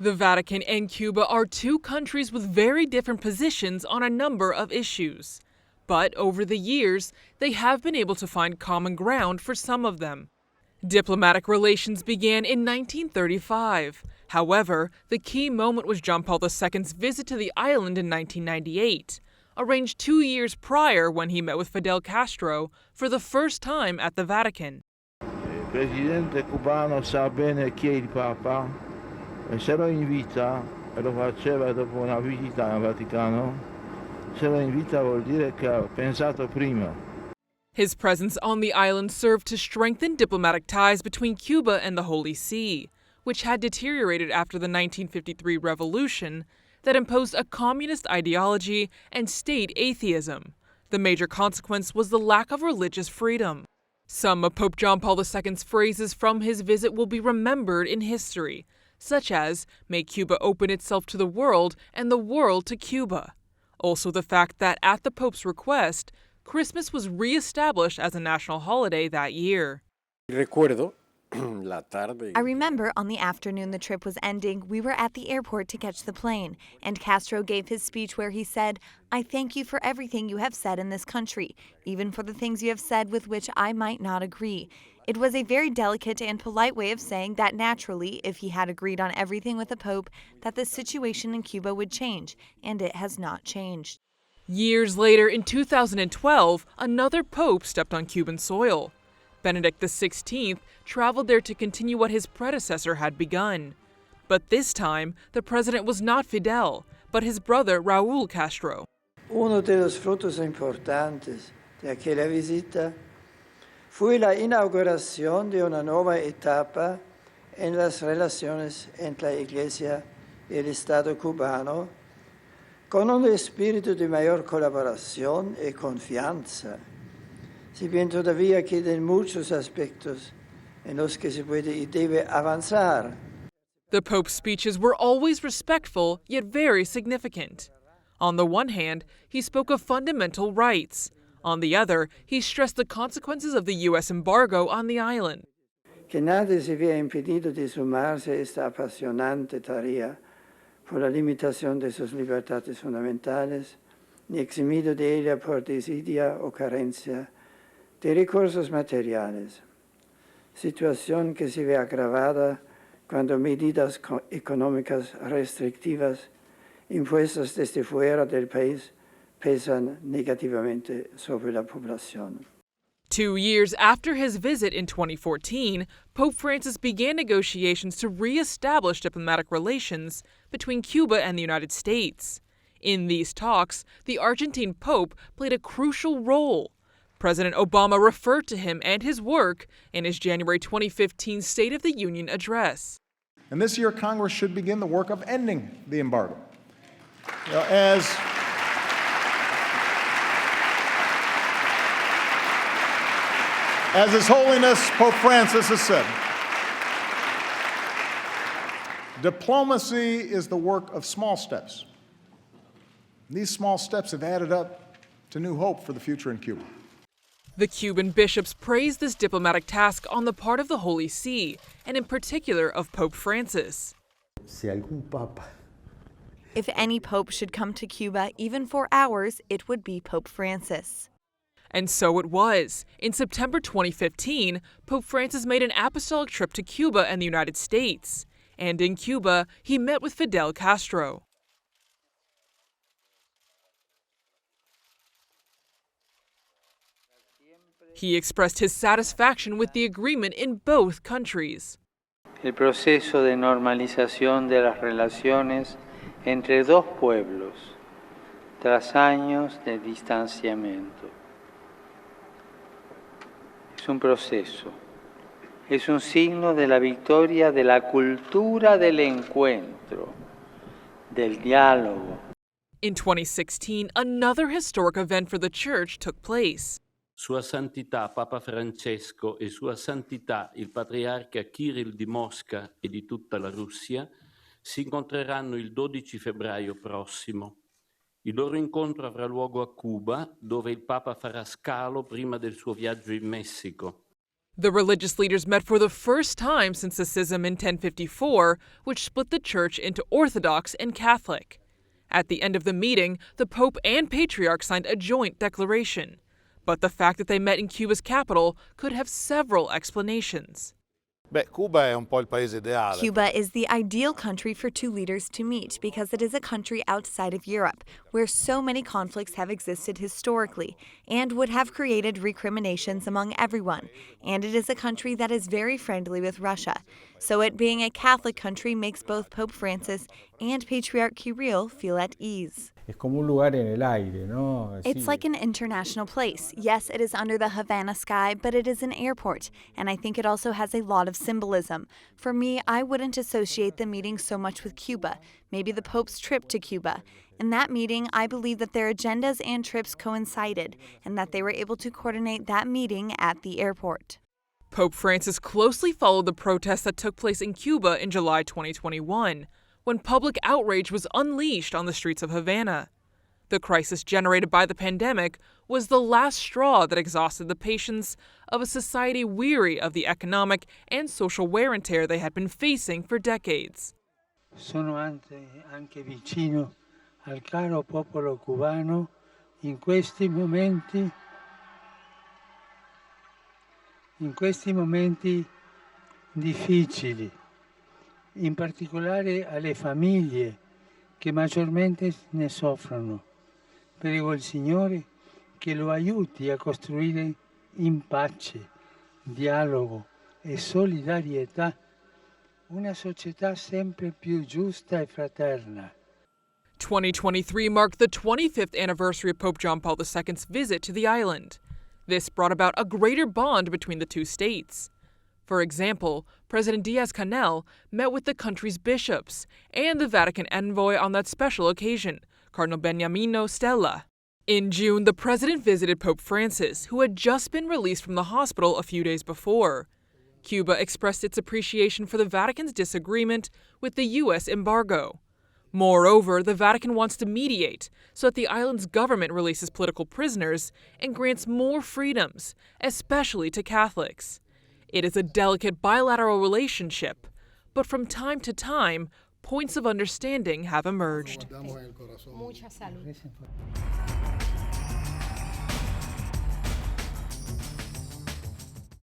The Vatican and Cuba are two countries with very different positions on a number of issues. But over the years, they have been able to find common ground for some of them. Diplomatic relations began in 1935. However, the key moment was John Paul II's visit to the island in 1998, arranged 2 years prior when he met with Fidel Castro for the first time at the Vatican. Il presidente cubano sa bene chi è il Papa e se lo invita, e lo faceva dopo una visita al Vaticano, se lo invita vuol dire che ha pensato prima. His presence on the island served to strengthen diplomatic ties between Cuba and the Holy See, which had deteriorated after the 1953 revolution that imposed a communist ideology and state atheism. The major consequence was the lack of religious freedom. Some of Pope John Paul II's phrases from his visit will be remembered in history, such as, "May Cuba open itself to the world and the world to Cuba." Also the fact that at the Pope's request, Christmas was re-established as a national holiday that year. I remember on the afternoon the trip was ending, we were at the airport to catch the plane, and Castro gave his speech where he said, "I thank you for everything you have said in this country, even for the things you have said with which I might not agree." It was a very delicate and polite way of saying that naturally, if he had agreed on everything with the Pope, that the situation in Cuba would change, and it has not changed. Years later, in 2012, another pope stepped on Cuban soil. Benedict XVI traveled there to continue what his predecessor had begun. But this time, the president was not Fidel, but his brother Raúl Castro. Uno de los frutos importantes de aquella visita fue la inauguración de una nueva etapa en las relaciones entre la Iglesia y el Estado cubano, con un espíritu de mayor colaboración y confianza. Si bien todavía quedan muchos aspectos en los que se puede y debe avanzar. The Pope's speeches were always respectful, yet very significant. On the one hand, he spoke of fundamental rights. On the other, he stressed the consequences of the U.S. embargo on the island. Que nadie se vea impedido de sumarse a esta apasionante tarea por la limitación de sus libertades fundamentales, ni eximido de ella por desidia o carencia de recursos materiales, situación que se ve agravada cuando medidas económicas restrictivas impuestas desde fuera del país pesan negativamente sobre la población. 2 years after his visit in 2014, Pope Francis began negotiations to re-establish diplomatic relations between Cuba and the United States. In these talks, the Argentine Pope played a crucial role. President Obama referred to him and his work in his January 2015 State of the Union address. And this year, Congress should begin the work of ending the embargo. As His Holiness Pope Francis has said, diplomacy is the work of small steps. These small steps have added up to new hope for the future in Cuba. The Cuban bishops praised this diplomatic task on the part of the Holy See, and in particular of Pope Francis. If any pope should come to Cuba, even for hours, it would be Pope Francis. And so it was. In September 2015, Pope Francis made an apostolic trip to Cuba and the United States. And in Cuba, he met with Fidel Castro. He expressed his satisfaction with the agreement in both countries. El proceso de normalización de las relaciones entre dos pueblos tras años de distanciamiento. Es un proceso, es un signo de la victoria de la cultura del encuentro, del diálogo. In 2016, another historic event for the Church took place. Sua Santità Papa Francesco e Sua Santità il Patriarca Kirill di Mosca e di tutta la Russia si incontreranno il 12 febbraio prossimo. Il loro incontro avrà luogo a Cuba, dove il Papa farà scalo prima del suo viaggio in Messico. The religious leaders met for the first time since the schism in 1054, which split the church into Orthodox and Catholic. At the end of the meeting, the Pope and Patriarch signed a joint declaration. But the fact that they met in Cuba's capital could have several explanations. Cuba è un po' il paese ideale. Cuba is the ideal country for two leaders to meet because it is a country outside of Europe, where so many conflicts have existed historically and would have created recriminations among everyone. And it is a country that is very friendly with Russia. So it being a Catholic country makes both Pope Francis and Patriarch Kirill feel at ease. Es como un lugar en el aire, ¿no? It's like an international place. Yes, it is under the Havana sky, but it is an airport, and I think it also has a lot of symbolism. For me, I wouldn't associate the meeting so much with Cuba, maybe the Pope's trip to Cuba. In that meeting, I believe that their agendas and trips coincided, and that they were able to coordinate that meeting at the airport. Pope Francis closely followed the protests that took place in Cuba in July 2021. When public outrage was unleashed on the streets of Havana. The crisis generated by the pandemic was the last straw that exhausted the patience of a society weary of the economic and social wear and tear they had been facing for decades. Sono anche vicino al caro popolo cubano in questi momenti difficili. In particolare alle famiglie che maggiormente ne soffrono. Prego il Signore che lo aiuti a costruire in pace, dialogo e solidarietà una società sempre più giusta e fraterna. 2023 marked the 25th anniversary of Pope John Paul II's visit to the island. This brought about a greater bond between the two states. For example, President Diaz-Canel met with the country's bishops and the Vatican envoy on that special occasion, Cardinal Beniamino Stella. In June, the president visited Pope Francis, who had just been released from the hospital a few days before. Cuba expressed its appreciation for the Vatican's disagreement with the U.S. embargo. Moreover, the Vatican wants to mediate so that the island's government releases political prisoners and grants more freedoms, especially to Catholics. It is a delicate bilateral relationship, but from time to time, points of understanding have emerged. Mucha salud.